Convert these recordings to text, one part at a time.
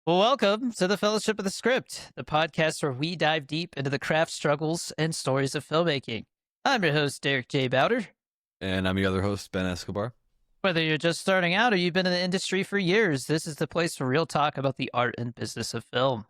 Well, welcome to the Fellowship of the Script, the podcast where we dive deep into the craft struggles and stories of filmmaking. I'm your host, Derek J. Bowder. And I'm your other host, Ben Escobar. Whether you're just starting out or you've been in the industry for years, this is the place for real talk about the art and business of film.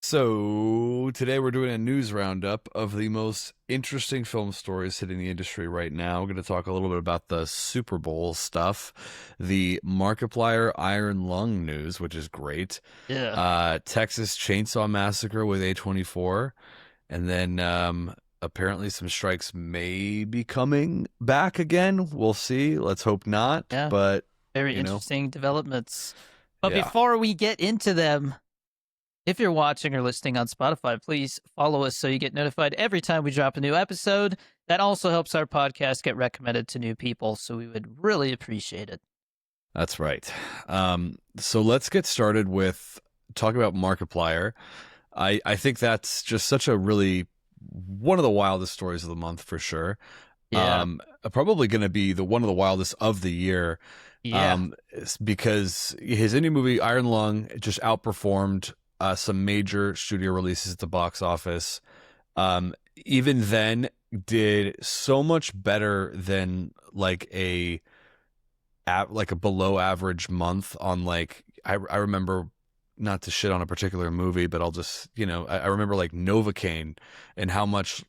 So today we're doing a news roundup of the most interesting film stories hitting the industry right now. We're going to talk a little bit about the Super Bowl stuff, the Markiplier Iron Lung news, which is great. Yeah. Texas Chainsaw Massacre with A24, and then apparently some strikes may be coming back again. We'll see. Let's hope not. Yeah. But Very interesting developments. But yeah. before we get into them, if you're watching or listening on Spotify, please follow us so you get notified every time we drop a new episode. That also helps our podcast get recommended to new people, so we would really appreciate it. That's right. So let's get started with talking about Markiplier. I think that's just such a really one of the wildest stories of the month for sure. Yeah. Probably going to be one of the wildest of the year. Yeah. Because his indie movie Iron Lung just outperformed some major studio releases at the box office. Even then, did so much better than like a below average month on I remember, not to shit on a particular movie, but I'll just I remember like Novocaine and how much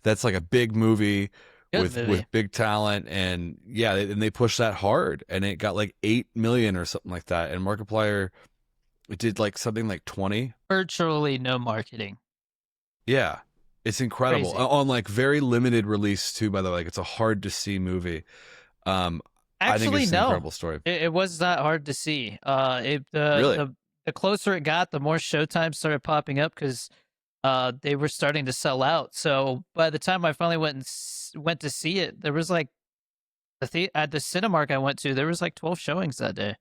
that's like a big movie Good movie. with big talent, and yeah, and they pushed that hard and it got like 8 million or something like that, and Markiplier, it did like something like 20. Virtually no marketing. Yeah, it's incredible. Crazy. On like very limited release too, by the way. Like, it's a hard to see movie. I think Actually, it's an no. incredible story. It was not hard to see. Really? The closer it got, the more showtime started popping up because they were starting to sell out. So by the time I finally went to see it, there was like at the Cinemark I went to, there was like 12 showings that day.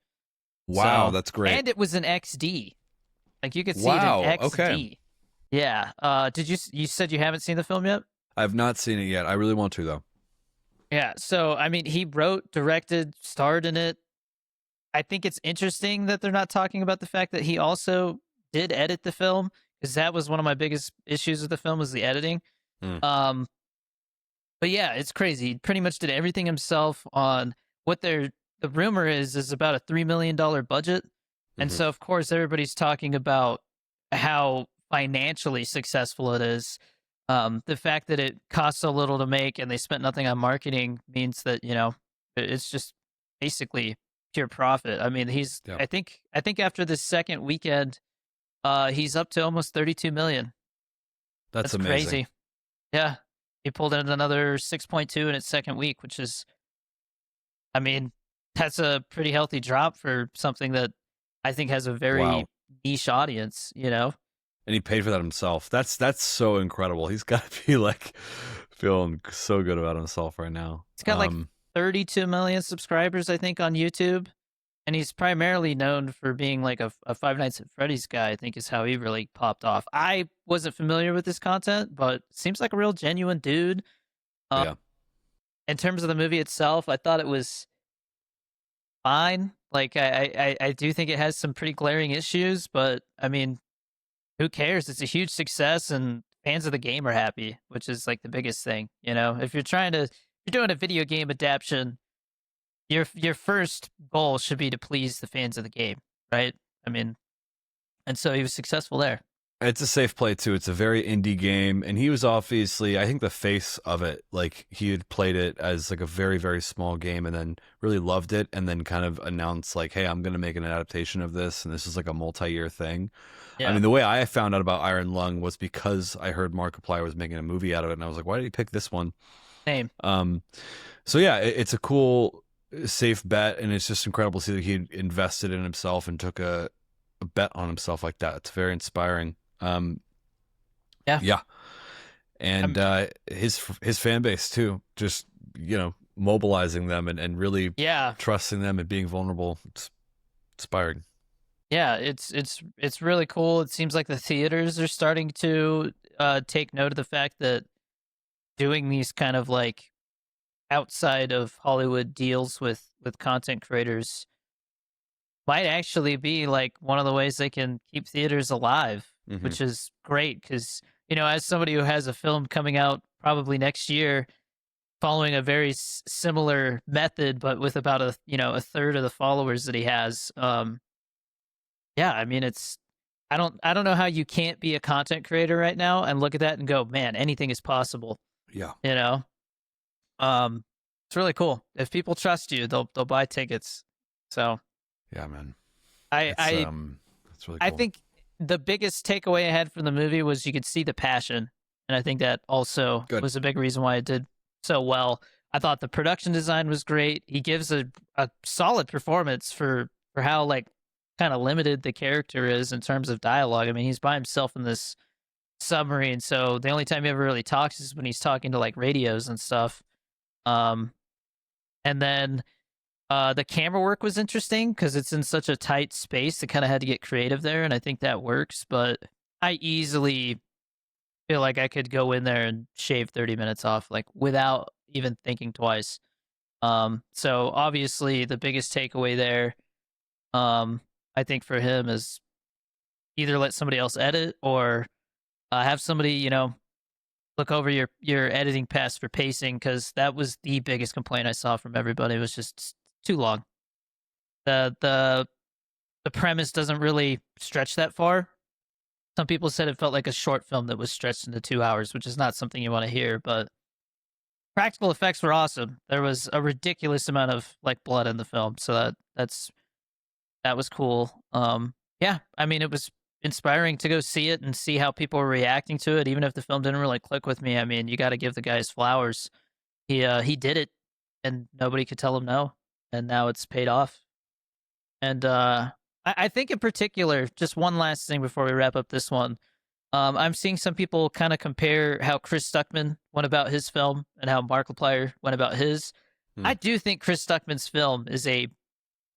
Wow, So, that's great. and it was an XD. Like you could see Wow, it in XD. okay. Yeah. Did you said you haven't seen the film yet? I've not seen it yet. I really want to though. Yeah. So, I mean, he wrote, directed, starred in it. I think it's interesting that they're not talking about the fact that he also did edit the film, because that was one of my biggest issues with the film, was the editing. Hmm. But yeah, it's crazy. He pretty much did everything himself on what the rumor is about a $3 million budget. And Mhm. so of course everybody's talking about how financially successful it is. The fact that it costs so little to make and they spent nothing on marketing means that, it's just basically pure profit. I mean, Yeah, I think after the second weekend, he's up to almost 32 million. that's That's amazing. crazy. Yeah. He pulled in another 6.2 in its second week, which is, I mean, that's a pretty healthy drop for something that I think has a Wow. very niche audience. And he paid for that himself. That's so incredible. He's got to be like feeling so good about himself right now. He's got like 32 million subscribers, I think, on YouTube. And he's primarily known for being like a Five Nights at Freddy's guy, I think is how he really popped off. I wasn't familiar with this content, but seems like a real genuine dude. Uh, Yeah. in terms of the movie itself, I thought it was fine. Like, I do think it has some pretty glaring issues, but I mean, who cares? It's a huge success and fans of the game are happy, which is like the biggest thing. If you're doing a video game adaptation, your first goal should be to please the fans of the game, right? I mean, and so he was successful there. It's a safe play too. It's a very indie game, and he was obviously, I think, the face of it. Like, he had played it as like a very, very small game, and then really loved it, and then kind of announced like, "Hey, I'm going to make an adaptation of this, and this is like a multi-year thing." I Yeah, mean, the way I found out about Iron Lung was because I heard Markiplier was making a movie out of it, and I was like, "Why did he pick this one?" same. Um, so yeah, it's a cool, safe bet, and it's just incredible to see that he invested in himself and took a bet on himself like that. It's very inspiring. Yeah, Yeah, and his fan base too, just mobilizing them and really yeah, trusting them and being vulnerable. It's inspiring. yeah. It's really cool. It seems like the theaters are starting to take note of the fact that doing these kind of like outside of Hollywood deals with content creators might actually be like one of the ways they can keep theaters alive, Hmm. which is great because, as somebody who has a film coming out probably next year following a very similar method, but with about a third of the followers that he has. Yeah, I mean, I don't know how you can't be a content creator right now and look at that and go, man, anything is possible. Yeah. You know, um, it's really cool. If people trust you, they'll buy tickets. So Yeah, man. I It's I it's really I cool. think the biggest takeaway I had from the movie was you could see the passion, and I think that also Good. was a big reason why it did so well. I thought the production design was great. He gives a solid performance for how like kind of limited the character is in terms of dialogue. I mean, he's by himself in this submarine, so the only time he ever really talks is when he's talking to like radios and stuff. Um, and then the camera work was interesting because it's in such a tight space. They kind of had to get creative there, and I think that works. But I easily feel like I could go in there and shave 30 minutes off, like without even thinking twice. So obviously the biggest takeaway there, um, I think for him is either let somebody else edit or have somebody, look over your editing pass for pacing because that was the biggest complaint I saw from everybody. It was just too long. The premise doesn't really stretch that far. Some people said it felt like a short film that was stretched into 2 hours, which is not something you want to hear. But practical effects were awesome. There was a ridiculous amount of like blood in the film, so that was cool. Yeah, I mean, it was inspiring to go see it and see how people were reacting to it, even if the film didn't really click with me. I mean, you got to give the guy his flowers. He did it, and nobody could tell him no, and now it's paid off. And I think in particular, just one last thing before we wrap up this one. I'm seeing some people kind of compare how Chris Stuckman went about his film and how Markiplier went about his. Hmm. I do think Chris Stuckman's film is a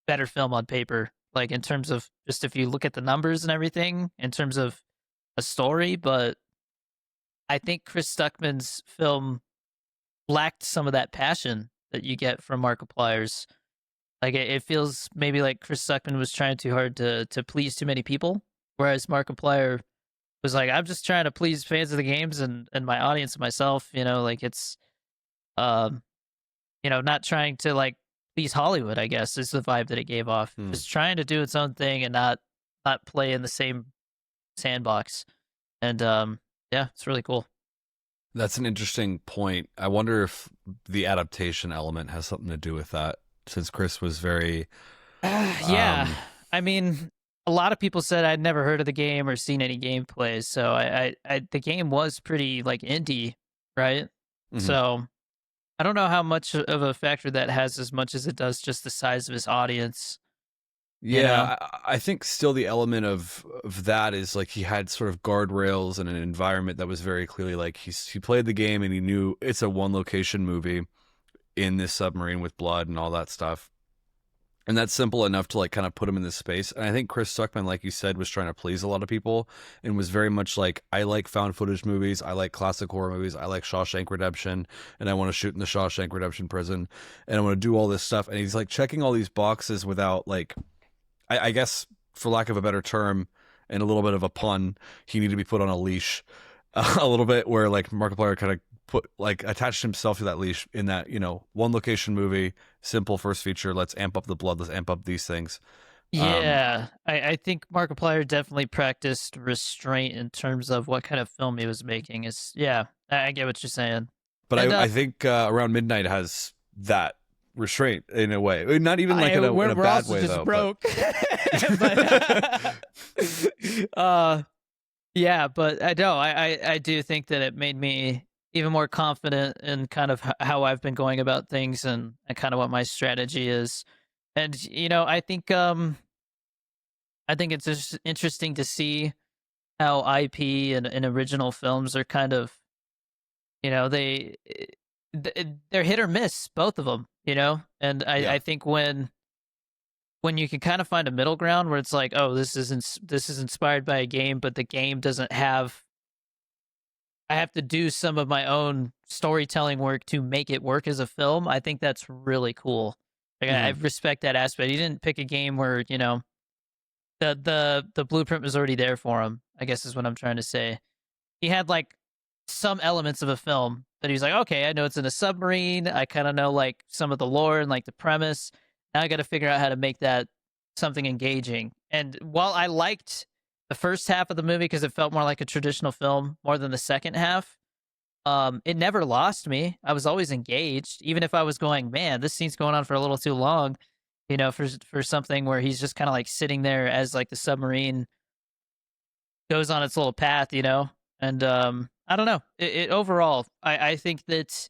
better film on paper, like in terms of just if you look at the numbers and everything, in terms of a story. But I think Chris Stuckman's film lacked some of that passion that you get from Markiplier's. Like it feels maybe like Chris Stuckman was trying too hard to please too many people, whereas Markiplier was like, I'm just trying to please fans of the games and my audience and myself. Like it's um not trying to like please Hollywood. I guess is the vibe that it gave off. Hmm. Just trying to do its own thing and not play in the same sandbox. And yeah, it's really cool. That's an interesting point. I wonder if the adaptation element has something to do with that, since Chris was very Yeah, um I mean, a lot of people said I'd never heard of the game or seen any gameplays, so the game was pretty like indie, right? mhm. So I don't know how much of a factor that has as much as it does just the size of his audience, you know? Yeah, I think still the element of that is like he had sort of guardrails and an environment that was very clearly like he played the game and he knew it's a one location movie in this submarine with blood and all that stuff. And that's simple enough to like kind of put him in this space. And I think Chris Stuckman, like you said, was trying to please a lot of people and was very much like, I like found footage movies, I like classic horror movies, I like Shawshank Redemption, and I want to shoot in the Shawshank Redemption prison, and I want to do all this stuff. And he's like checking all these boxes without like, I guess for lack of a better term and a little bit of a pun, he needed to be put on a leash a little bit, where like Markiplier kind of put like attached himself to that leash in that one location movie, simple first feature, let's amp up the blood, let's amp up these things. um Yeah, I think Markiplier definitely practiced restraint in terms of what kind of film he was making. Is yeah, I get what you're saying. but And I think Around Midnight has that restraint in a way, not even like in a we're bad also way just though, but broke. But yeah, but I know I do think that it made me even more confident in kind of how I've been going about things and kind of what my strategy is. And I think it's just interesting to see how IP and original films are kind of, they're hit or miss, both of them, and yeah, I think when you can kind of find a middle ground where it's like, oh, this is inspired by a game, but the game doesn't have. I have to do some of my own storytelling work to make it work as a film. I think that's really cool. Like I respect that aspect. He didn't pick a game where the blueprint was already there for him. I guess is what I'm trying to say. He had like some elements of a film that he's like, okay, I know it's in a submarine. I kind of know like some of the lore and like the premise. Now I got to figure out how to make that something engaging. And while I liked the first half of the movie because it felt more like a traditional film more than the second half, it never lost me. I was always engaged, even if I was going, man, this scene's going on for a little too long. For something where he's just kind of like sitting there as like the submarine goes on its little path, and I don't know. It overall, I think that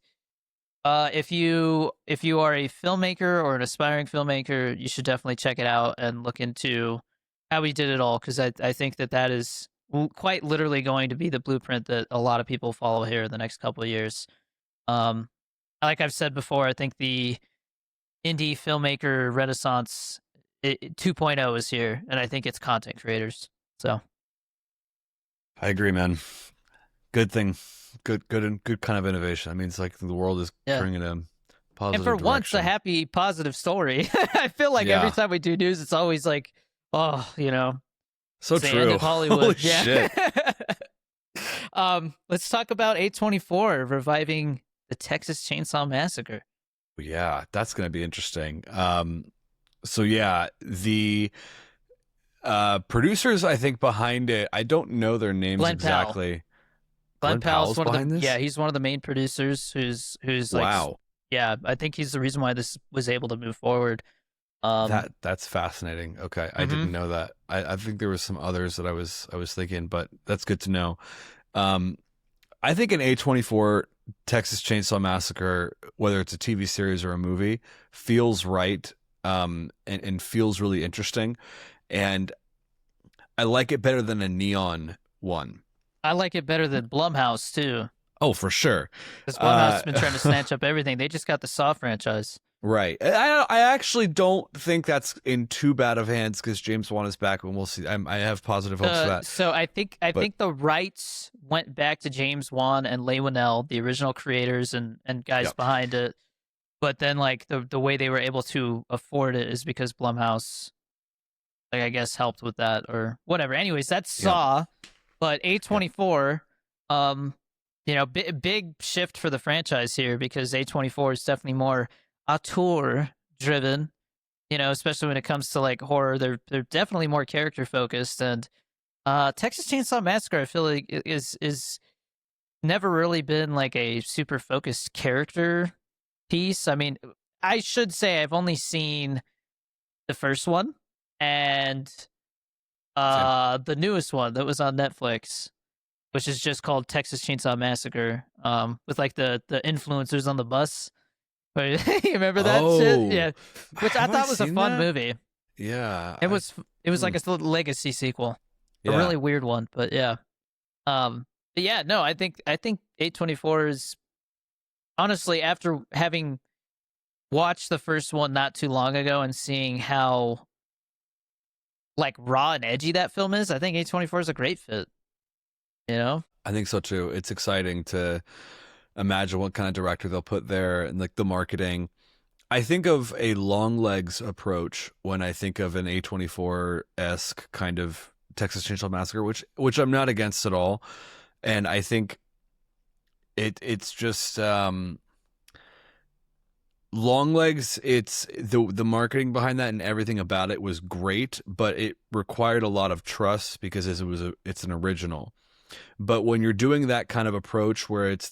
if you are a filmmaker or an aspiring filmmaker, you should definitely check it out and look into how he did it all, because I think that is quite literally going to be the blueprint that a lot of people follow here in the next couple of years. Like I've said before, I think the indie filmmaker renaissance 2.0 is here, and I think it's content creators. So I agree, man. Good thing, good kind of innovation. I mean, it's like the world is turning in a positive and for direction. once, a happy, positive story. I feel like every time we do news, it's always like, oh, so it's true. The end of Hollywood. Holy yeah. shit. Let's talk about A24 reviving the Texas Chainsaw Massacre. Yeah, that's going to be interesting. So yeah, the producers, I think, behind it, I don't know their names Glenn exactly. Glenn Powell's one behind of the this? Yeah, he's one of the main producers who's like, wow. Yeah, I think he's the reason why this was able to move forward. That's fascinating. Okay, I didn't know that. I think there was some others that I was thinking, but that's good to know. I think an A24 Texas Chainsaw Massacre, whether it's a TV series or a movie, feels right, and feels really interesting, and I like it better than a Neon one. I like it better than Blumhouse too. Oh, for sure. Because Blumhouse has been trying to snatch up everything. They just got the Saw franchise. Right. I actually don't think that's in too bad of hands because James Wan is back, and we'll see. I have positive hopes for that. So I think the rights went back to James Wan and Leigh Whannell, the original creators and guys behind it. But then like the way they were able to afford it is because Blumhouse, like, I guess, helped with that or whatever. Anyways, that's Saw. But A24, big shift for the franchise here because A24 is definitely more auteur driven, especially when it comes to like horror. They're definitely more character focused, and Texas Chainsaw Massacre, I feel like, is never really been like a super focused character piece. I mean, I should say I've only seen the first one and the newest one that was on Netflix, which is just called Texas Chainsaw Massacre, with like the influencers on the bus. You remember that shit? Yeah, which I thought was a fun movie. Yeah, it was like a legacy sequel, a really weird one, but yeah. But yeah, no, I think A24 is, honestly, after having watched the first one not too long ago and seeing how like raw and edgy that film is, I think A24 is a great fit. I think so too. It's exciting to imagine what kind of director they'll put there and like the marketing. I think of a Longlegs approach when I think of an A24-esque kind of Texas Chainsaw Massacre, which I'm not against at all. And I think it's just Longlegs, it's the marketing behind that and everything about it was great, but it required a lot of trust because it's an original. But when you're doing that kind of approach where it's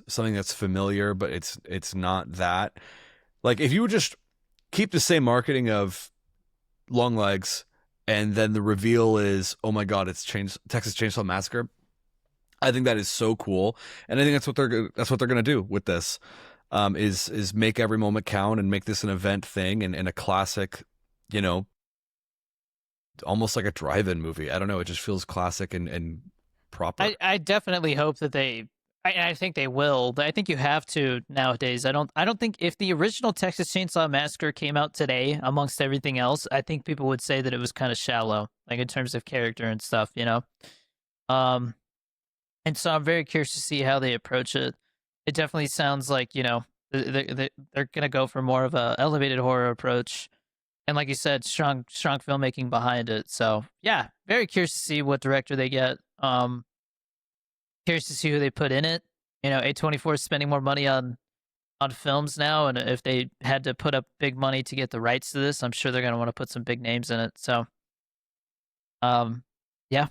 something that's familiar, but it's not that, like if you would just keep the same marketing of Longlegs and then the reveal is, oh my God, it's Texas Chainsaw Massacre, I think that is so cool. And I think that's what they're going to do with this. Is make every moment count and make this an event thing and a classic, almost like a drive-in movie. I don't know. It just feels classic and proper. I definitely hope that I think they will. I think you have to nowadays. I don't think if the original Texas Chainsaw Massacre came out today amongst everything else, I think people would say that it was kind of shallow, like in terms of character and stuff, and so I'm very curious to see how they approach it. It definitely sounds like, They're gonna go for more of a elevated horror approach, and like you said, strong filmmaking behind it. So yeah, very curious to see what director they get. Curious to see who they put in it. You know, A24 is spending more money on films now, and if they had to put up big money to get the rights to this, I'm sure they're gonna want to put some big names in it. So, um, yeah,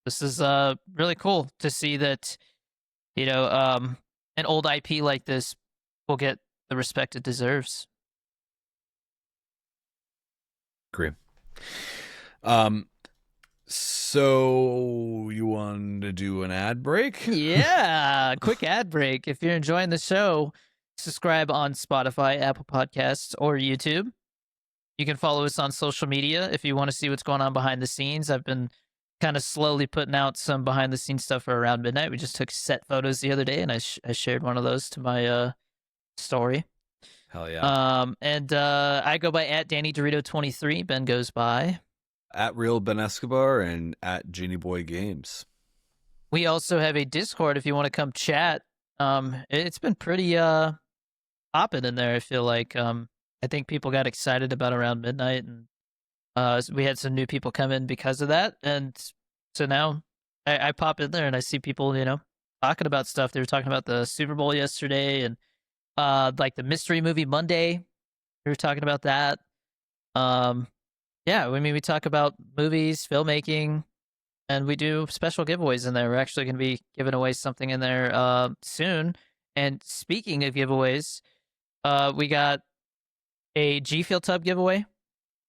this is really cool to see that, you know, an old IP like this will get the respect it deserves. Agree. So you wanted to do an ad break? Yeah, quick ad break. If you're enjoying the show, subscribe on Spotify, Apple Podcasts, or YouTube. You can follow us on social media if you want to see what's going on behind the scenes. I've been kind of slowly putting out some behind the scenes stuff for Around Midnight. We just took set photos the other day, and I shared one of those to my story. Hell yeah. And I go by at Danny Dorito 23. Ben goes by at Real Ben Escobar and at Genie Boy Games. We also have a Discord if you want to come chat. It's been pretty popping in there. I feel like I think people got excited about Around Midnight, and we had some new people come in because of that. And so now I pop in there and I see people, you know, talking about stuff. They were talking about the Super Bowl yesterday, and like the Mystery Movie Monday. We were talking about that. Yeah, I mean, we talk about movies, filmmaking, and we do special giveaways in there. We're actually going to be giving away something in there soon. And speaking of giveaways, we got a G Fuel Tub giveaway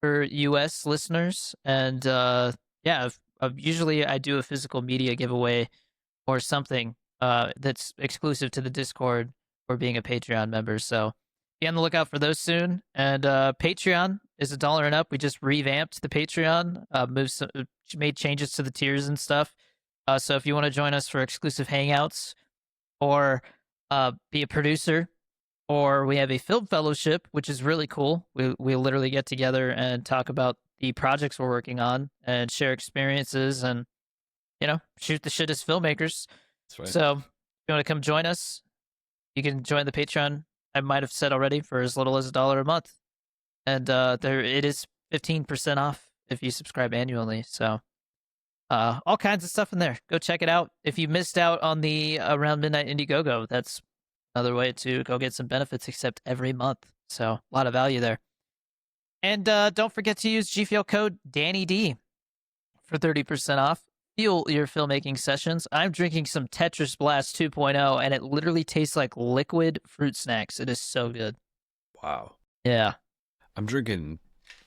for US listeners. And yeah, usually I do a physical media giveaway or something that's exclusive to the Discord or being a Patreon member. So be on the lookout for those soon. And Patreon is $1 and up. We just revamped the Patreon, made changes to the tiers and stuff. So if you want to join us for exclusive hangouts, or be a producer, or we have a film fellowship, which is really cool. We literally get together and talk about the projects we're working on and share experiences and, you know, shoot the shit as filmmakers. That's right. So if you want to come join us, you can join the Patreon. I might have said already, for as little as $1 a month. And there it is 15% off if you subscribe annually. So all kinds of stuff in there. Go check it out. If you missed out on the Around Midnight Indiegogo, that's another way to go get some benefits, except every month. So a lot of value there. And don't forget to use G Fuel code DannyD for 30% off. Fuel your filmmaking sessions. I'm drinking some Tetris Blast 2.0, and it literally tastes like liquid fruit snacks. It is so good. Wow. Yeah. I'm drinking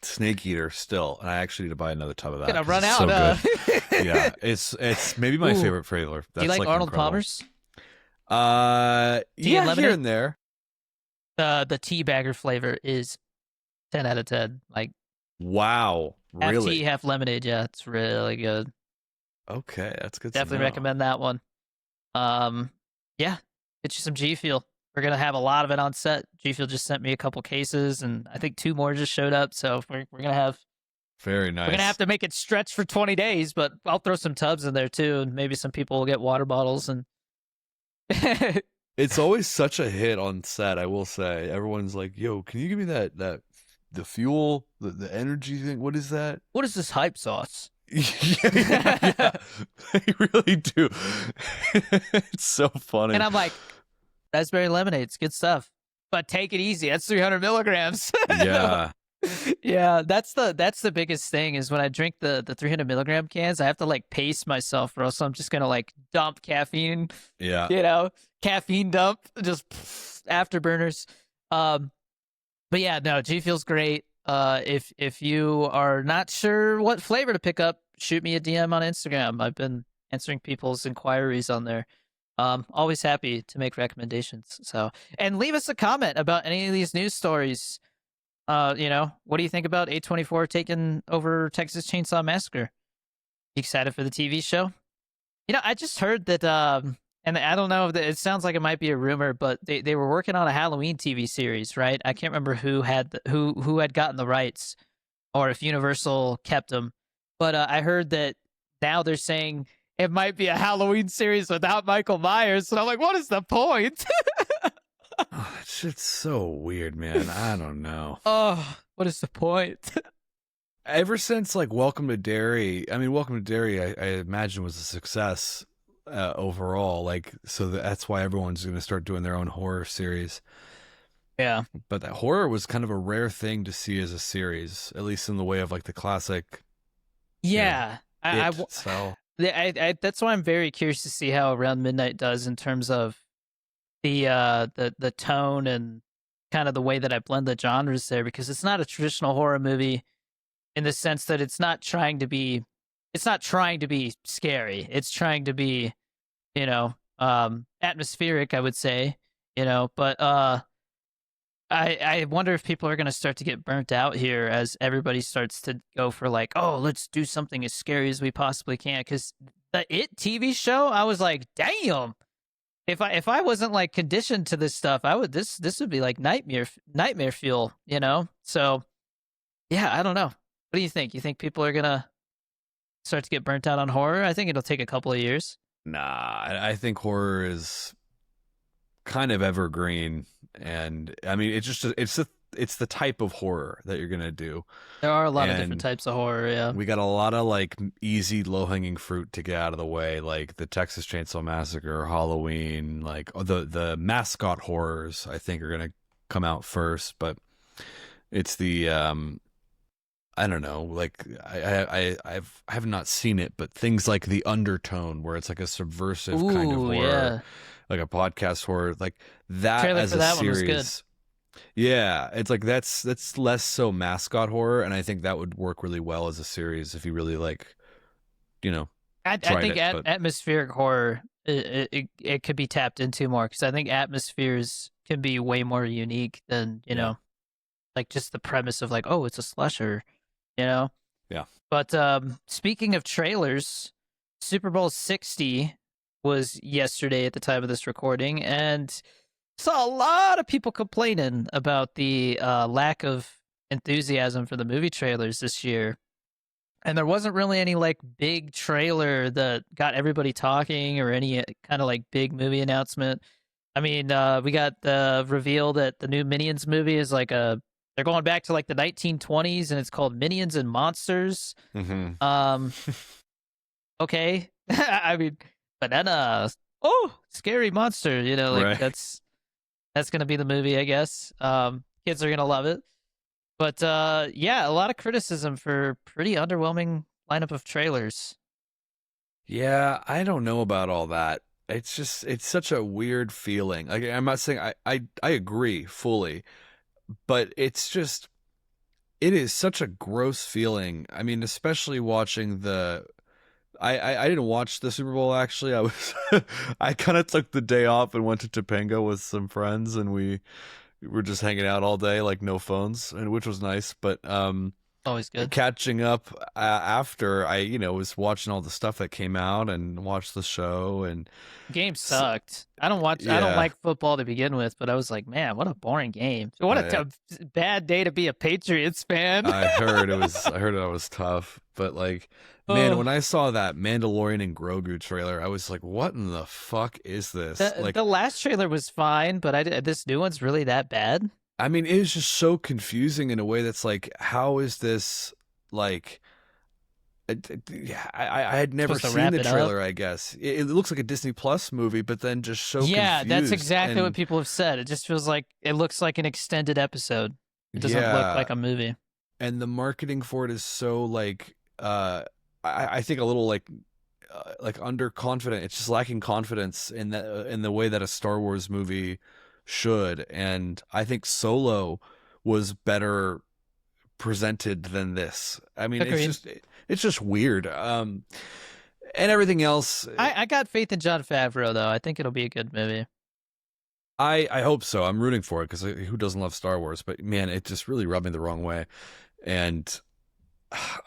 Snake Eater still, and I actually need to buy another tub of that. Gonna run it's out. So good. Yeah, it's maybe my favorite flavor. Do you like Arnold Palmer's? Yeah, here and there. The tea bagger flavor is 10 out of 10. Like, wow, half really? tea, half lemonade. Yeah, it's really good. Okay, that's good. Definitely recommend that one. Yeah, get you some G Fuel. We're gonna have a lot of it on set. G Fuel just sent me a couple cases, and I think 2 more just showed up. So we're gonna have. Very nice. We're gonna have to make it stretch for 20 days, but I'll throw some tubs in there too, and maybe some people will get water bottles. And it's always such a hit on set. I will say, everyone's like, "Yo, can you give me that the fuel, the energy thing? What is that? What is this hype sauce?" Yeah, they really do. It's so funny. And I'm like, raspberry lemonade, it's good stuff, but take it easy. That's 300 milligrams. Yeah. Yeah, that's the biggest thing is when I drink the 300 milligram cans, I have to like pace myself, or else I'm just gonna like dump caffeine. Yeah, you know, caffeine dump, just afterburners. But yeah, no, G Fuel's great. If you are not sure what flavor to pick up, shoot me a DM on Instagram. I've been answering people's inquiries on there. Always happy to make recommendations. So, and leave us a comment about any of these news stories. You know, what do you think about A24 taking over Texas Chainsaw Massacre? You excited for the TV show? You know, I just heard that, and I don't know, it sounds like it might be a rumor, but they were working on a Halloween TV series, right? I can't remember who had who had gotten the rights, or if Universal kept them. But I heard that now they're saying it might be a Halloween series without Michael Myers, and I'm like, what is the point? Oh, that shit's so weird, man. I don't know. Oh, what is the point? Ever since like Welcome to Derry, I mean, Welcome to Derry, I imagine was a success overall. Like, so that's why everyone's going to start doing their own horror series. Yeah. But that horror was kind of a rare thing to see as a series, at least in the way of like the classic, you know, Yeah. it style. That's why I'm very curious to see how Around Midnight does in terms of the tone and kind of the way that I blend the genres there, because it's not a traditional horror movie in the sense that it's not trying to be scary. It's trying to be, atmospheric, I would say, but I wonder if people are going to start to get burnt out here as everybody starts to go for like, oh, let's do something as scary as we possibly can. Because the It TV show, I was like, damn. If I wasn't like conditioned to this stuff, I would this would be like nightmare fuel, So yeah, I don't know. What do you think? You think people are gonna start to get burnt out on horror? I think it'll take a couple of years. Nah, I think horror is kind of evergreen, and I mean it's the type of horror that you're gonna do. There are a lot of different And types of horror. Yeah. we got a lot of like easy low hanging fruit to get out of the way, like the Texas Chainsaw Massacre, Halloween, like the mascot horrors. I think are gonna come out first, but it's the I don't know, like I have not seen it, but things like The Undertone, where it's like a subversive kind of Ooh, horror, yeah. like a podcast horror, like that Trailer as for a that one was good. series. Yeah, it's like that's less so mascot horror, and I think that would work really well as a series if you really like, you know, I tried think it. But atmospheric horror it could be tapped into more because I think atmospheres can be way more unique than yeah, like just the premise of like, oh, it's a slasher, you know. yeah, But speaking of trailers, Super Bowl 60 was yesterday at the time of this recording, and saw a lot of people complaining about the lack of enthusiasm for the movie trailers this year. And there wasn't really any like big trailer that got everybody talking or any kind of like big movie announcement. I mean, we got the reveal that the new Minions movie is like they're going back to like the 1920s and it's called Minions and Monsters. hmm Um, okay. I mean, but then scary monster, like right. that's gonna be the movie, I guess. Kids are gonna love it. But yeah, a lot of criticism for pretty underwhelming lineup of trailers. Yeah, I don't know about all that. It's just it's such a weird feeling. Like I'm not saying I agree fully, but it's just it is such a gross feeling. I mean, especially watching the I didn't watch the Super Bowl actually. I was I kind of took the day off and went to Topanga with some friends and we were just hanging out all day like no phones and which was nice, but Always good. catching up after I was watching all the stuff that came out and watched the show and Game sucked. I don't yeah, like football to begin with, but I was like, man, what a boring game. What a I, bad day to be a Patriots fan. I heard it was tough, but like, man, Oh, when I saw that Mandalorian and Grogu trailer, I was like, what in the fuck is this? the Like, the last trailer was fine, but this new one's really that bad. I mean, it was just so confusing in a way that's like, how is this like? I had never Supposed to seen wrap the it up. trailer. I guess it looks like a Disney Plus movie, but then just so Yeah, that's confused exactly what and people have said. It just feels like it looks like an extended episode. It doesn't look yeah, like a movie. and the marketing for it is so like I think a little like underconfident. It's just lacking confidence in the way that a Star Wars movie should, and I think Solo was better presented than this. I mean, Agreed. it's just weird. And everything else, I got faith in John Favreau though. I think it'll be a good movie. I hope so. I'm rooting for it because who doesn't love Star Wars? But man, it just really rubbed me the wrong way, and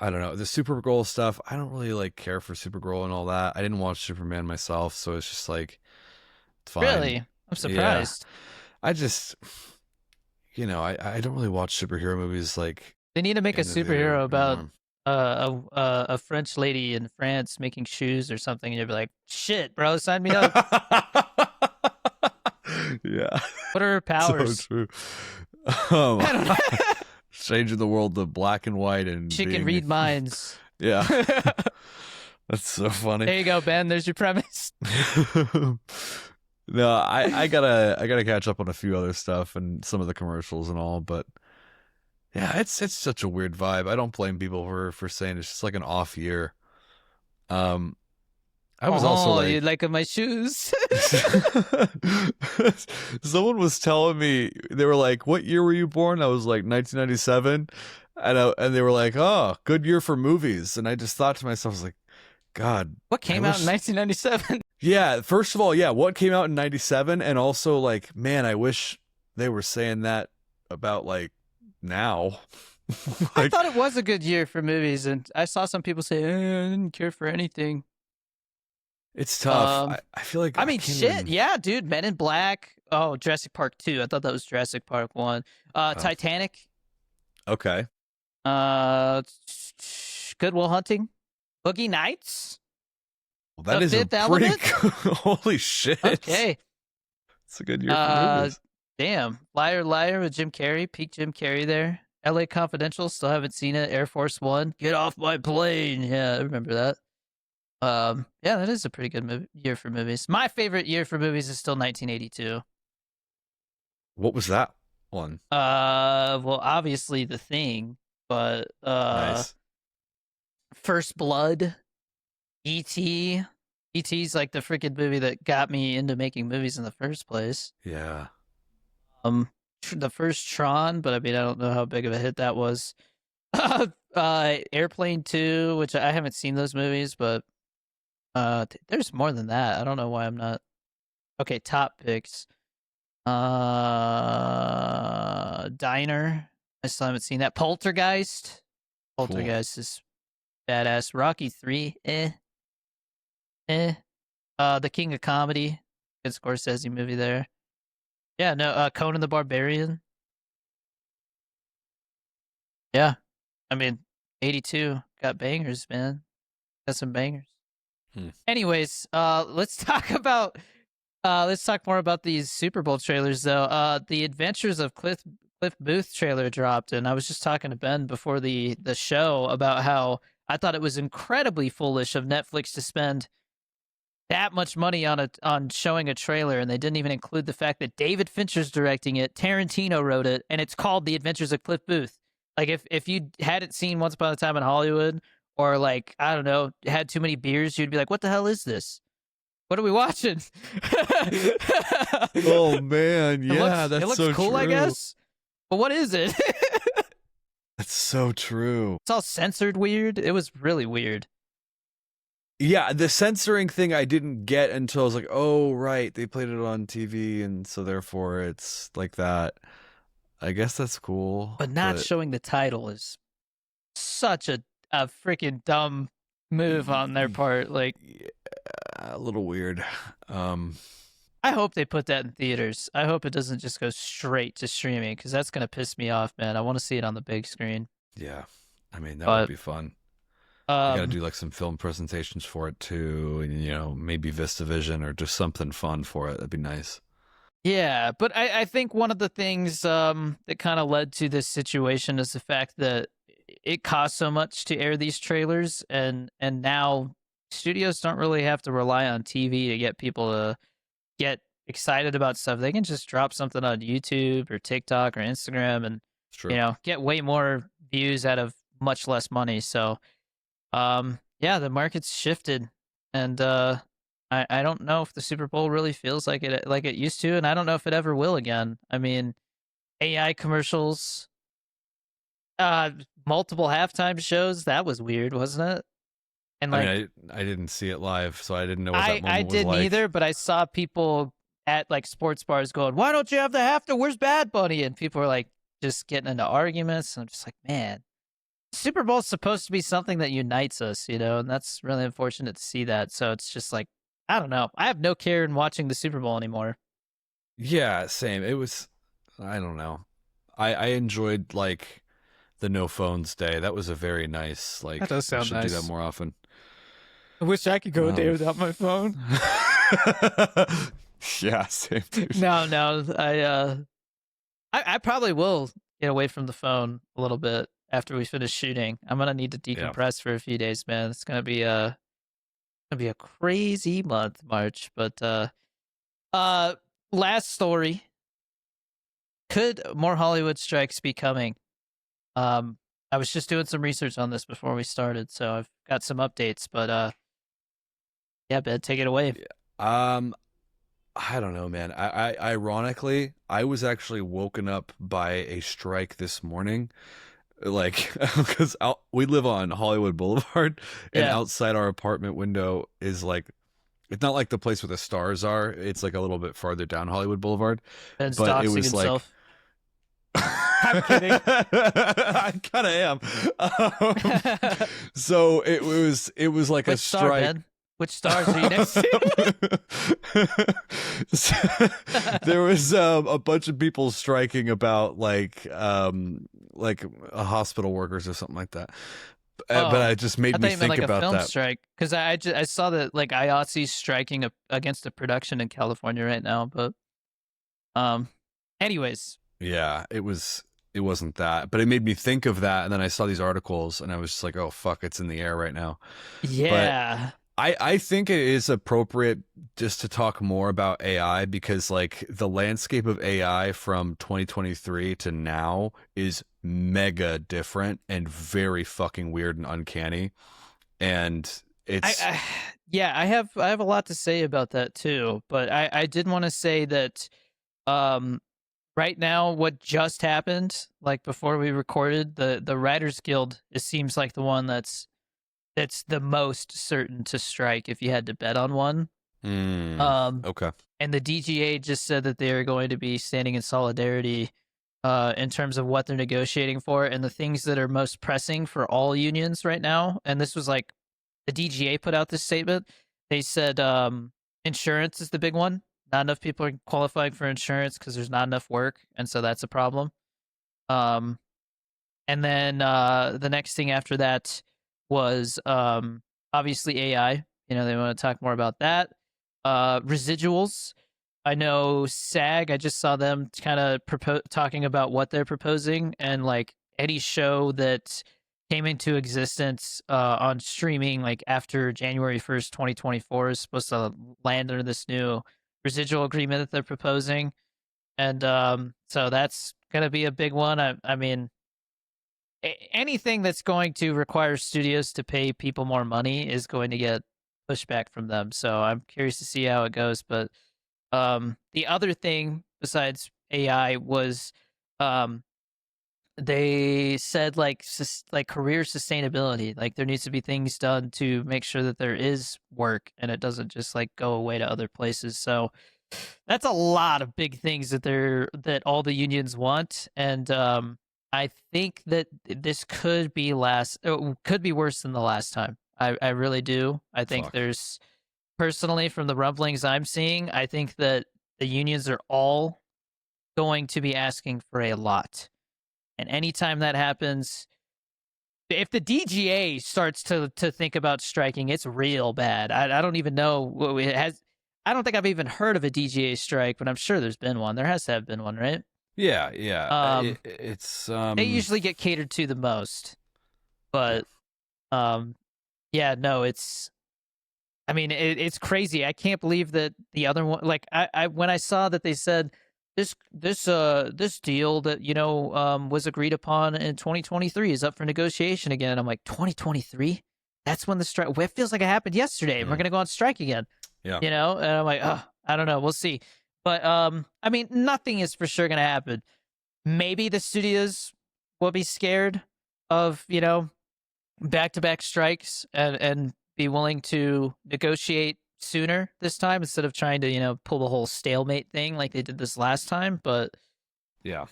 I don't know the Supergirl stuff. I don't really like care for Supergirl and all that. I didn't watch Superman myself, so it's just like it's fine. Really? I'm Yeah, surprised. I just I don't really watch superhero movies like They need to make a in the theater superhero about anymore. a French lady in France making shoes or something, and you'd be like, "Shit, bro, sign me up." Yeah. What are her So powers? true. I don't know. Changing the world to black and white and She can being read minds. yeah. There That's so funny. you go, Ben. There's your premise. No, I gotta catch up on a few other stuff and some of the commercials and all, but yeah, it's such a weird vibe. I don't blame people for saying it's just like an off year. I was also Oh, like, you like my shoes? someone was telling me, they were like, "What year were you born?" I was like 1997, and they were like, "Oh, good year for movies." And I just thought to myself, I was like, God, What came out in 1997? yeah, first of all, yeah, what came out in 97? And also, like, man, I wish they were saying that about, like, now. I thought it was a good year for movies, and I saw some people say, I didn't care for anything. It's tough. I feel like I mean, shit, yeah, dude. Men in Black. Oh, Jurassic Park 2. I thought that was Jurassic Park 1. Titanic. Okay. Good Will Hunting. Boogie Nights. Well, that The is a Fifth pretty Element? good, holy shit. Okay. It's a good year for movies. Damn. Liar Liar with Jim Carrey. Peak Jim Carrey there. LA Confidential. Still haven't seen it. Air Force One. Get off my plane. Yeah, I remember that. Yeah, that is a pretty good year for movies. My favorite year for movies is still 1982. What was that one? Well, obviously The Thing, but Nice. First Blood, E.T. E.T.'s like the freaking movie that got me into making movies in the first place. Yeah. The first Tron, but I mean, I don't know how big of a hit that was. Airplane 2, which I haven't seen those movies, but there's more than that. I don't know why I'm not. Okay, top picks. Diner. I still haven't seen that. Poltergeist. Poltergeist is badass. Rocky 3. The King of Comedy. Good Scorsese movie there. Yeah, no, Conan the Barbarian. Yeah. I mean, 82 got bangers, man. Got some bangers. Anyways, let's talk more about these Super Bowl trailers though. The Adventures of Cliff Booth trailer dropped, and I was just talking to Ben before the show about how I thought it was incredibly foolish of Netflix to spend that much money on showing a trailer, and they didn't even include the fact that David Fincher's directing it, Tarantino wrote it, and it's called The Adventures of Cliff Booth. Like if you hadn't seen Once Upon a Time in Hollywood, or like, I don't know, had too many beers, you'd be like, what the hell is this? What are we watching? Oh man, yeah, it looks so cool, true. I guess. But what is it? That's so true. It's all censored weird. It was really weird. Yeah, the censoring thing I didn't get until I was like, oh, right, they played it on TV, and so therefore it's like that. I guess that's cool. But not showing the title is such a freaking dumb move on their part. Like, yeah, a little weird. I hope they put that in theaters. I hope it doesn't just go straight to streaming, because that's going to piss me off, man. I want to see it on the big screen. Yeah, I mean, that would be fun. You gotta do like some film presentations for it too, and maybe VistaVision or just something fun for it. That'd be nice. Yeah, but I think one of the things that kind of led to this situation is the fact that it costs so much to air these trailers, and now studios don't really have to rely on TV to get people to get excited about stuff. They can just drop something on YouTube or TikTok or Instagram and get way more views out of much less money. So yeah, the market's shifted, and I don't know if the Super Bowl really feels like it used to, and I don't know if it ever will again. I mean, AI commercials, multiple halftime shows, that was weird, wasn't it? And like, I didn't see it live, so I didn't know what that moment was like. I didn't either, but I saw people at like sports bars going, "Why don't you have the halftime? Where's Bad Bunny?" And people were like just getting into arguments, and I'm just like, man, Super Bowl's supposed to be something that unites us, and that's really unfortunate to see that. So it's just like, I don't know. I have no care in watching the Super Bowl anymore. Yeah, same. It was, I don't know. I enjoyed like the no phones day. That was a very nice, like, that does sound I should nice. do that more often. I wish I could go a day without my phone. Yeah, same dude. No, I probably will get away from the phone a little bit after we finish shooting. I'm gonna need to Yeah. decompress for a few days, man. It's gonna be a crazy month, March. But uh, last story. Could more Hollywood strikes be coming? Um, I was just doing some research on this before we started, so I've got some updates. But yeah, Ben, take it away. Yeah. I don't know, man. Ironically, I was actually woken up by a strike this morning, like because we live on Hollywood Boulevard, and Yeah, outside our apartment window is like it's not like the place where the stars are. It's like a little bit farther down Hollywood Boulevard, Ben's but it doxing was like himself. I'm kidding. I kind of am. So it was like a Which star, strike. Ben? Which stars are you next to? So, there was a bunch of people striking about like hospital workers or something like that. But Oh, it just I made thought me you meant think like a about film that. strike because I saw that like IATSE's striking against a production in California right now. But um, anyways, Yeah, it wasn't that, but it made me think of that, and then I saw these articles, and I was just like, oh fuck, it's in the air right now. But yeah, I think it is appropriate just to talk more about AI because like the landscape of AI from 2023 to now is mega different and very fucking weird and uncanny. And I, it's I yeah, I have a lot to say about that too. But I did want to say that um right now what just happened like before we recorded the Writers Guild it seems like the one that's the most certain to strike if you had to bet on one. Um okay. and the DGA just said that they are going to be standing in solidarity in terms of what they're negotiating for and the things that are most pressing for all unions right now. And this was like the DGA put out this statement. They said insurance is the big one. Not enough people are qualifying for insurance because there's not enough work, and so that's a problem. Um, and then the next thing after that was obviously AI. You know, they want to talk more about that. Residuals. I know SAG. I just saw them kind of talking about what they're proposing, and like any show that came into existence on streaming like after January 1st, 2024 is supposed to land under this new residual agreement that they're proposing, and so that's gonna be a big one. I mean anything that's going to require studios to pay people more money is going to get pushback from them. So I'm curious to see how it goes. But the other thing besides AI was um, they said like career sustainability. Like there needs to be things done to make sure that there is work and it doesn't just like go away to other places. So that's a lot of big things that all the unions want, and I think that this could be worse than the last time. I really do. I think Fuck. there's personally from the rumblings I'm seeing, I think that the unions are all going to be asking for a lot, and anytime that happens, if the DGA starts to think about striking, it's real bad. I don't even know what it has. I don't think I've even heard of a DGA strike, but I'm sure there's been one. There has to have been one, right? Yeah, yeah. Um, It's they usually get catered to the most, but um, yeah, no, it's. I mean, it's crazy. I can't believe that the other one. Like, I when I saw that they said this deal that was agreed upon in 2023 is up for negotiation again. I'm like 2023. That's when the strike. It feels like it happened yesterday. And we're mm, gonna go on strike again. yeah. And I'm like, oh, I don't know. We'll see. But I mean, nothing is for sure gonna happen. Maybe the studios will be scared of back to back strikes and be willing to negotiate sooner this time instead of trying to pull the whole stalemate thing like they did this last time. But Yeah.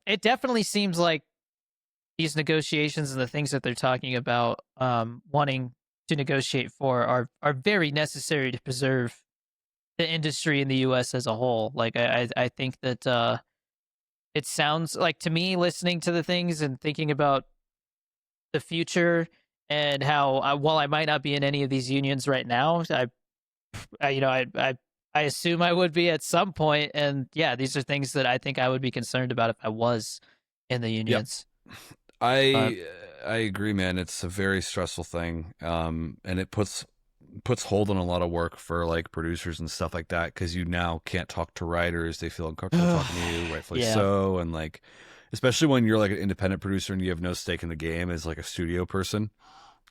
it definitely seems like these negotiations and the things that they're talking about wanting to negotiate for are very necessary to preserve the industry in the US as a whole. Like I think that it sounds like to me listening to the things and thinking about the future and how while I might not be in any of these unions right now, I I assume I would be at some point, and yeah, these are things that I think I would be concerned about if I was in the Yep. unions. But I agree, man. It's a very stressful thing, and it puts hold on a lot of work for like producers and stuff like that because you now can't talk to writers. They feel uncomfortable talking to you, rightfully yeah, so, and like especially when you're like an independent producer and you have no stake in the game as like a studio person,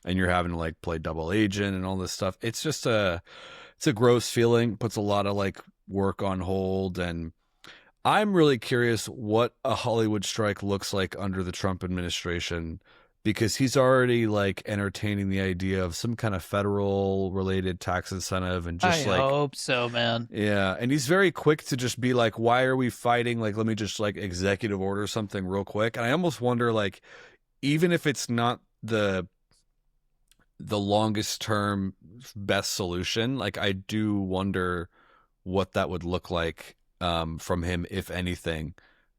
and you're having to like play double agent and all this stuff. It's a gross feeling. Puts a lot of like work on hold and I'm really curious what a Hollywood strike looks like under the Trump administration because he's already like entertaining the idea of some kind of federal related tax incentive and I just like hope so, man. yeah, and he's very quick to just be like why are we fighting like let me just like executive order something real quick. And I almost wonder like even if it's not the longest term best solution, like I do wonder what that would look like from him, if anything,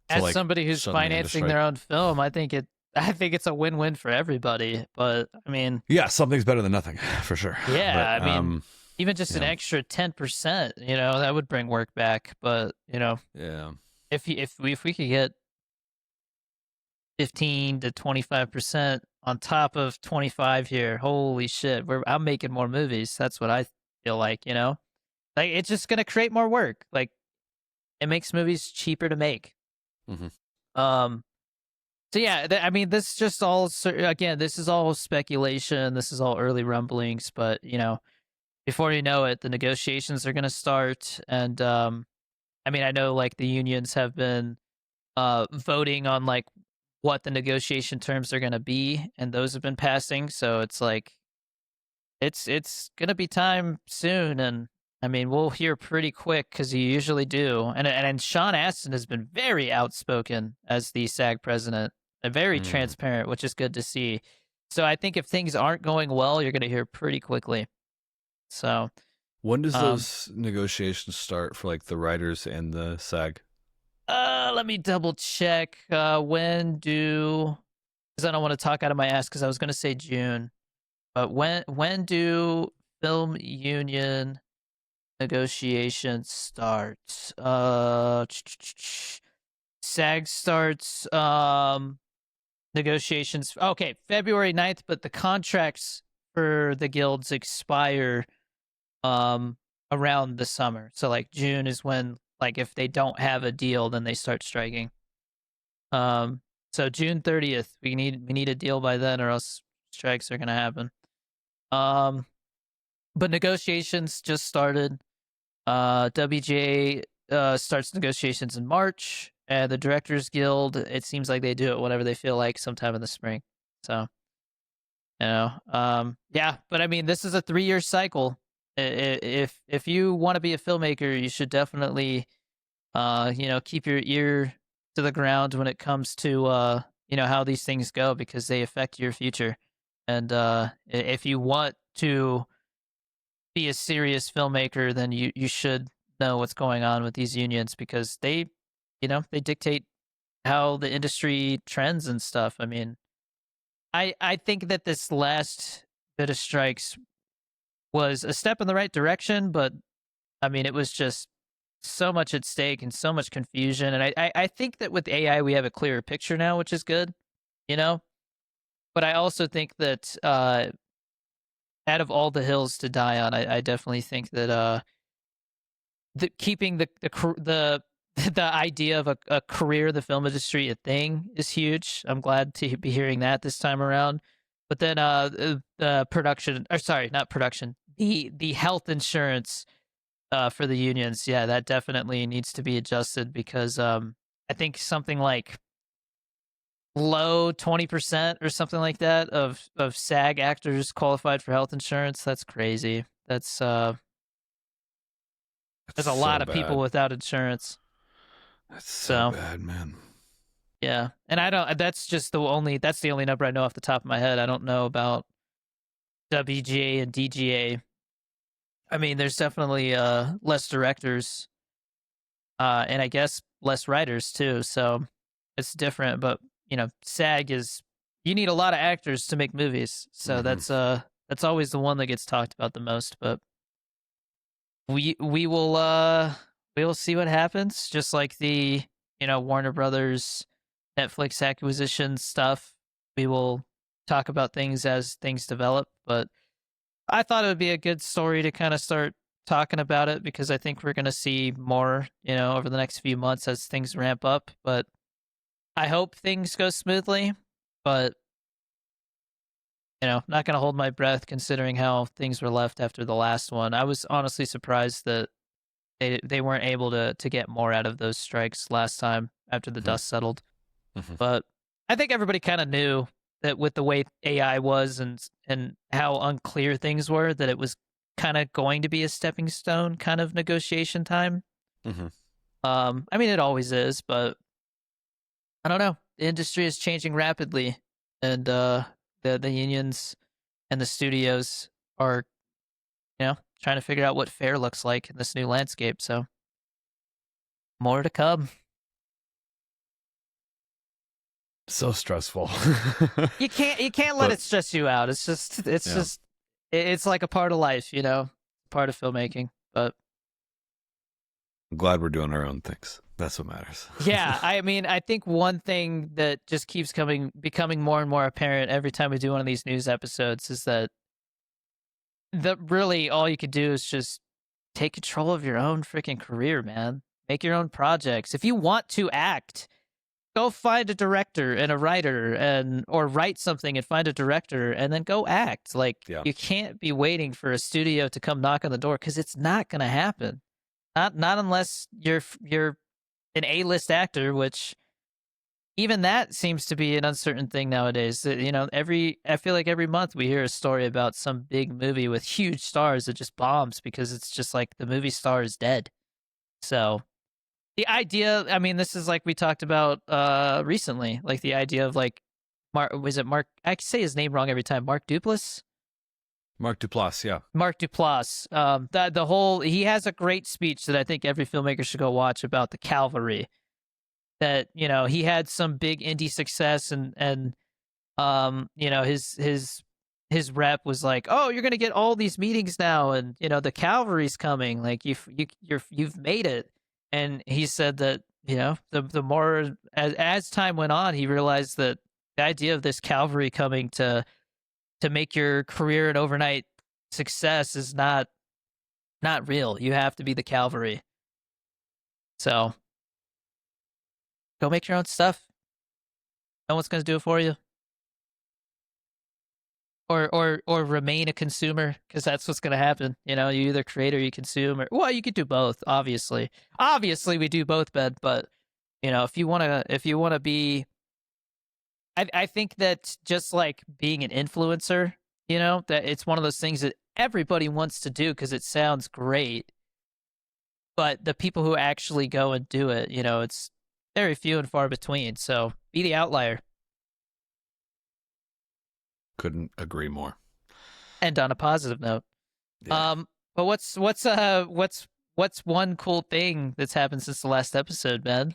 to As like somebody who's suddenly end a financing their strike. own film, I think it's a win-win for everybody. But I mean, Yeah, something's better than nothing for sure. yeah, But I mean, even just an yeah, extra 10%, that would bring work back. But yeah, if we could get 15 to 25% on top of 25 here, holy shit, I'm making more movies. That's what I feel like. Like it's just gonna create more work. Like it makes movies cheaper to make. hmm Um, so yeah, I mean, this just all again, this is all speculation. This is all early rumblings, but before you know it, the negotiations are gonna start, and I mean, I know like the unions have been voting on like what the negotiation terms are gonna be, and those have been passing. So it's like it's gonna be time soon, and I mean we'll hear pretty quick because you usually do. And Sean Astin has been very outspoken as the SAG president, and very mm. transparent, which is good to see. So I think if things aren't going well, you're gonna hear pretty quickly. So When does um, those negotiations start for like the writers and the SAG? let me double check. When do? Because I don't want to talk out of my ass. Because I was gonna say June, but when do film union negotiations start? SAG starts negotiations. Okay, February 9th, but the contracts for the guilds expire um around the summer. So like June is when like if they don't have a deal, then they start striking. Um so June 30th, we need a deal by then or else strikes are gonna happen. Um but negotiations just started. WGA starts negotiations in March, and the Directors Guild, it seems like they do it whenever they feel like, sometime in the spring. So, yeah. But I mean, this is a 3-year cycle. If you want to be a filmmaker, you should definitely, keep your ear to the ground when it comes to, how these things go because they affect your future. And if you want to be a serious filmmaker, then you should know what's going on with these unions because they dictate how the industry trends and stuff. I mean, I think that this last bit of strikes was a step in the right direction, but I mean, it was just so much at stake and so much confusion. And I think that with AI, we have a clearer picture now, which is good, you know? But I also think that out of all the hills to die on, I definitely think that keeping the the idea of a career in the film industry a thing is huge. I'm glad to be hearing that this time around. But then the production, or sorry, not production, the health insurance for the unions, yeah, that definitely needs to be adjusted because I think something like low 20% or something like that of SAG actors qualified for health insurance. That's crazy. That's There's a so lot of people bad. without insurance. That's so So bad, man. yeah, and I don't. That's the only number I know off the top of my head. I don't know about WGA and DGA. I mean, there's definitely less directors, and I guess less writers too. So it's different. But SAG is you need a lot of actors to make movies. So hmm that's always the one that gets talked about the most. But we will see what happens. Just like the Warner Brothers Netflix acquisition stuff, we will talk about things as things develop. But I thought it would be a good story to kind of start talking about it because I think we're going to see more, over the next few months as things ramp up. But I hope things go smoothly. But not going to hold my breath considering how things were left after the last one. I was honestly surprised that they weren't able to get more out of those strikes last time after the Mhm. dust settled. Mhm. But I think everybody kind of knew that with the way AI was and how unclear things were, that it was kind of going to be a stepping stone kind of negotiation time. Mhm. I mean, it always is, but I don't know. The industry is changing rapidly, and the unions and the studios are trying to figure out what fair looks like in this new landscape. So more to come. So stressful. You can't let But it stress you out. It's yeah, just it's like a part of life, part of filmmaking. But I'm glad we're doing our own things. That's what matters. yeah, I mean, I think one thing that just keeps becoming more and more apparent every time we do one of these news episodes is that really all you could do is just take control of your own freaking career, man. Make your own projects. If you want to act, go find a director and a writer or write something and find a director and then go act. Like Yeah. you can't be waiting for a studio to come knock on the door because it's not going to happen. Not unless you're an A-list actor, which even that seems to be an uncertain thing nowadays. I feel like every month we hear a story about some big movie with huge stars that just bombs because it's just like the movie star is dead. So the idea, I mean, this is like we talked about recently, like the idea of like was it Mark? I say his name wrong every time. Mark Duplass. Mark Duplass, yeah. Mark Duplass. The whole he has a great speech that I think every filmmaker should go watch about the cavalry. That he had some big indie success and his rep was like, oh, you're gonna get all these meetings now, and the cavalry's coming. Like you've made it. And he said that the more as time went on, he realized that the idea of this cavalry coming to make your career an overnight success is not real. You have to be the cavalry. So go make your own stuff. No one's gonna do it for you. Or remain a consumer because that's what's going to happen. You either create or you consume, or well, you could do both. Obviously, we do both, Ben. But if you want to be, I think that just like being an influencer, that it's one of those things that everybody wants to do because it sounds great. But the people who actually go and do it, it's very few and far between. So be the outlier. Couldn't agree more. And on a positive note. Yeah. But what's one cool thing that's happened since the last episode, Ben?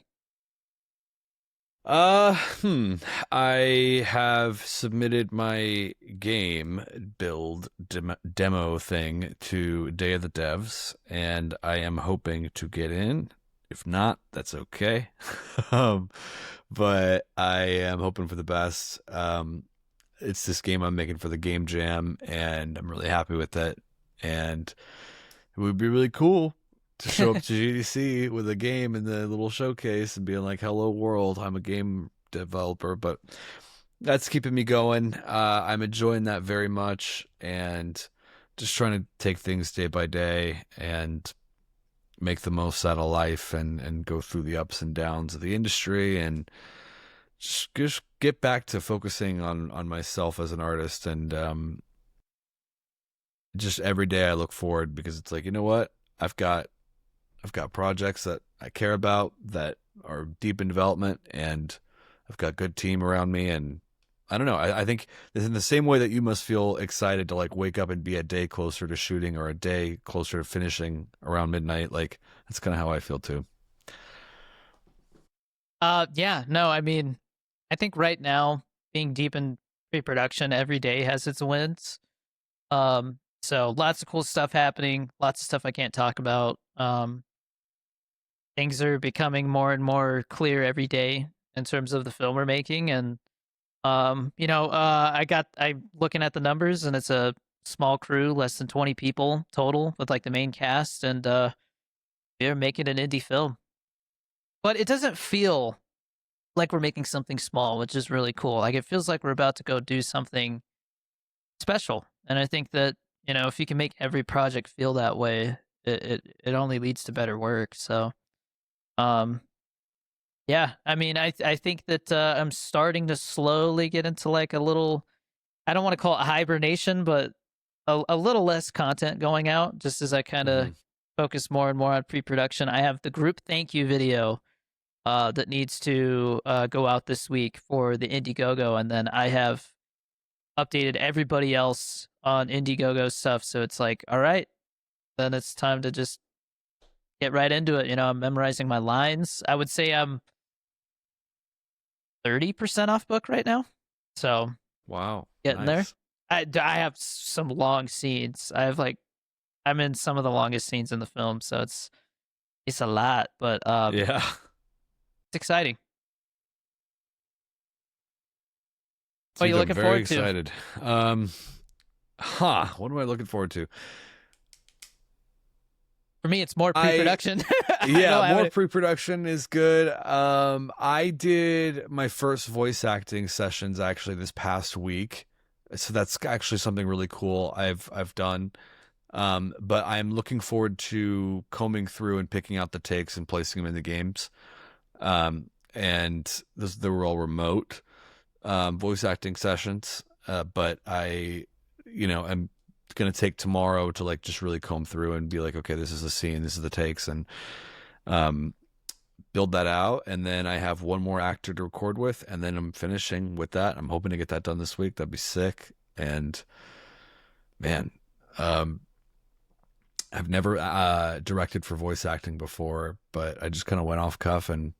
Uh, hmm. I have submitted my game build demo thing to Day of the Devs, and I am hoping to get in. If not, that's okay. um, but I am hoping for the best. It's this game I'm making for the Game Jam, and I'm really happy with it. And it would be really cool to show up to GDC with a game in the little showcase and being like, "Hello, world! I'm a game developer." But that's keeping me going. I'm enjoying that very much, and just trying to take things day by day and make the most out of life, and go through the ups and downs of the industry, and just get back to focusing on myself as an artist. And just every day I look forward because it's like, you know what, I've got projects that I care about that are deep in development, and I've got a good team around me. And I don't know. I think in the same way that you must feel excited to like wake up and be a day closer to shooting or a day closer to finishing around midnight, like that's kind of how I feel too. Yeah, no, I mean, I think right now being deep in pre-production every day has its wins. So lots of cool stuff happening. Lots of stuff I can't talk about. Things are becoming more and more clear every day in terms of the film we're making, and I'm looking at the numbers, and it's a small crew, less than 20 people total, with like the main cast, and we're making an indie film. But it doesn't feel like we're making something small, which is really cool. Like it feels like we're about to go do something special, and I think that if you can make every project feel that way, it only leads to better work. So, um, yeah, I mean, I think that I'm starting to slowly get into like a little. I don't want to call it hibernation, but a little less content going out, just as I kind of focus more and more on pre-production. I have the group thank you video that needs to go out this week for the Indiegogo, and then I have updated everybody else on Indiegogo stuff. So it's like, all right, then it's time to just get right into it. I'm memorizing my lines. I would say I'm 30% off book right now. So wow, getting nice. there. I have some long scenes. I'm in some of the longest scenes in the film, so it's a lot, but Yeah. it's exciting. What are Dude, you looking I'm very forward excited. What am I looking forward to? For me, it's more pre-production. Yeah, more pre-production is good. I did my first voice acting sessions actually this past week, so that's actually something really cool I've done. But I'm looking forward to combing through and picking out the takes and placing them in the games. And they were all remote voice acting sessions. But I'm gonna take tomorrow to like just really comb through and be like, okay, this is the scene, this is the takes, and build that out. And then I have one more actor to record with, and then I'm finishing with that. I'm hoping to get that done this week. That'd be sick. And man, I've never directed for voice acting before, but I just kind of went off cuff and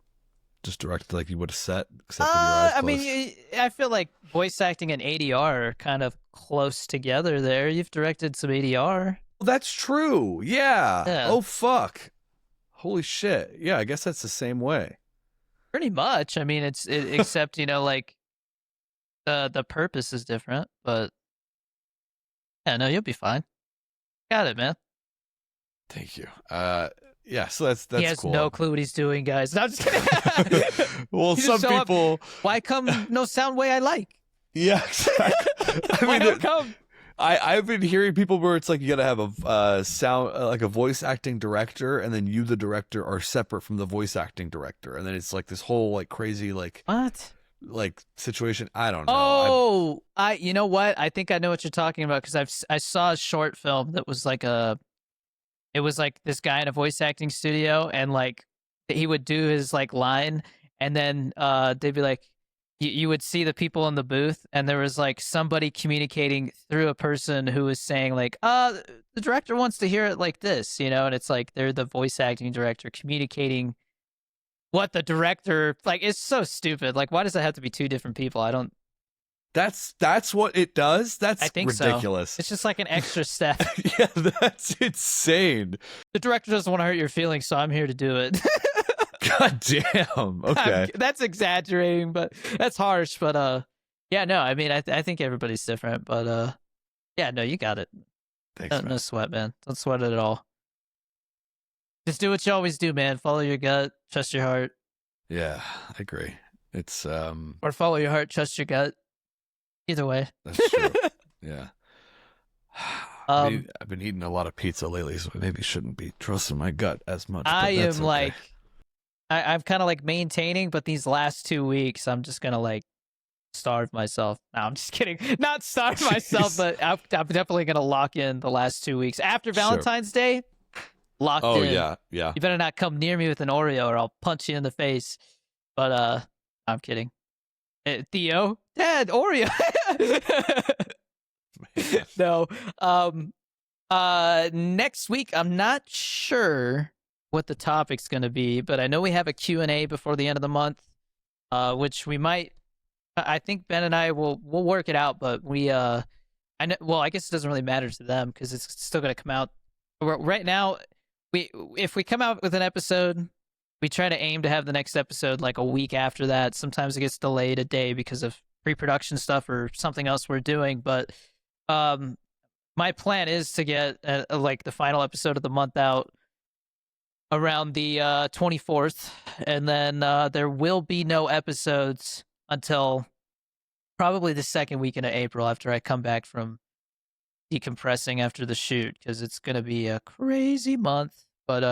just directed like you would have set, except with your eyes closed. I mean, I feel like voice acting and ADR are kind of close together there. You've directed some ADR. Well, that's true. Yeah. Oh, fuck. Holy shit. Yeah, I guess that's the same way. Pretty much. I mean, except, like the purpose is different, but yeah, no, you'll be fine. Got it, man. Thank you. Yeah, so that's he has cool. No clue what he's doing, guys. No, I'm just kidding. Well, some people. Why come no sound way I like? Yeah, exactly. Why don't come? I've been hearing people where it's like you gotta have a sound like a voice acting director, and then you, the director, are separate from the voice acting director, and then it's like this whole like crazy like what like situation. I don't know. Oh, you know what? I think I know what you're talking about because I saw a short film that was like it was like this guy in a voice acting studio, and like he would do his like line, and then they'd be like, you would see the people in the booth, and there was like somebody communicating through a person who was saying like, the director wants to hear it like this, and it's like they're the voice acting director communicating what the director like. It's so stupid. Like, why does it have to be two different people? I don't. That's what it does. That's I think ridiculous. So. It's just like an extra step. Yeah, that's insane. The director doesn't want to hurt your feelings, so I'm here to do it. God damn. Okay. That's exaggerating, but that's harsh. But yeah, no, I mean, I think everybody's different, but yeah, no, you got it. Thanks, no sweat, man. Don't sweat it at all. Just do what you always do, man. Follow your gut, trust your heart. Yeah, I agree. It's or follow your heart, trust your gut. Either way. That's true. Yeah. I've been eating a lot of pizza lately, so I maybe shouldn't be trusting my gut as much. I am okay. like, I'm kind of like maintaining, but these last 2 weeks, I'm just gonna like starve myself. No, I'm just kidding. Not starve myself, but I'm definitely gonna lock in the last 2 weeks after Valentine's Day. Locked in. Oh yeah. You better not come near me with an Oreo, or I'll punch you in the face. But I'm kidding. Theo, Dad, Oreo. No. Next week, I'm not sure what the topic's going to be, but I know we have a Q&A before the end of the month, which we might. I think Ben and I will work it out, but we I know. Well, I guess it doesn't really matter to them because it's still going to come out. Right now, if we come out with an episode, we try to aim to have the next episode like a week after that. Sometimes it gets delayed a day because of pre-production stuff or something else we're doing. But my plan is to get like the final episode of the month out around the 24th, and then there will be no episodes until probably the second weekend of April after I come back from decompressing after the shoot, because it's gonna be a crazy month. But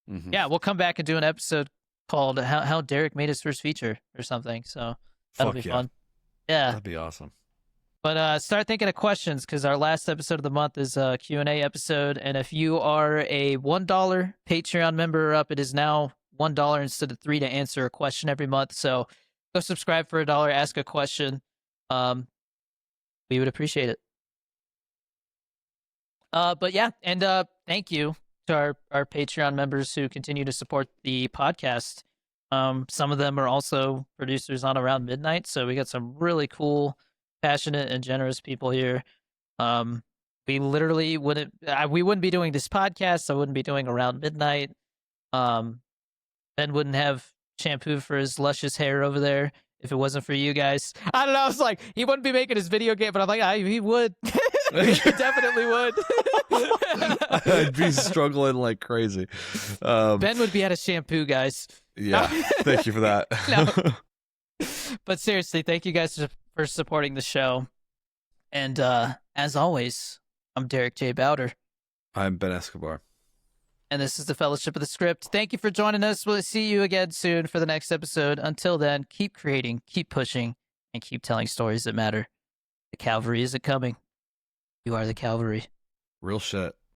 yeah, we'll come back and do an episode called "How Derek Made His First Feature" or something. So that'll be fun. Yeah, that'd be awesome. But start thinking of questions, because our last episode of the month is a Q&A episode. And if you are a $1 Patreon member up, it is now $1 instead of $3 to answer a question every month. So go subscribe for $1, ask a question. We would appreciate it. But yeah, and thank you to our Patreon members who continue to support the podcast. Some of them are also producers on Around Midnight. So we got some really cool, passionate and generous people here. We literally wouldn't be doing this podcast. I wouldn't be doing Around Midnight. Ben wouldn't have shampoo for his luscious hair over there if it wasn't for you guys. I don't know. I was like, he wouldn't be making his video game, but I'm like, he would. He definitely would. I'd be struggling like crazy. Ben would be out of shampoo, guys. Yeah, thank you for that. No. But seriously, thank you guys for supporting the show. And as always, I'm Derek J. Bowder. I'm Ben Escobar. And this is the Fellowship of the Script. Thank you for joining us. We'll see you again soon for the next episode. Until then, keep creating, keep pushing, and keep telling stories that matter. The cavalry isn't coming. You are the cavalry. Real shit.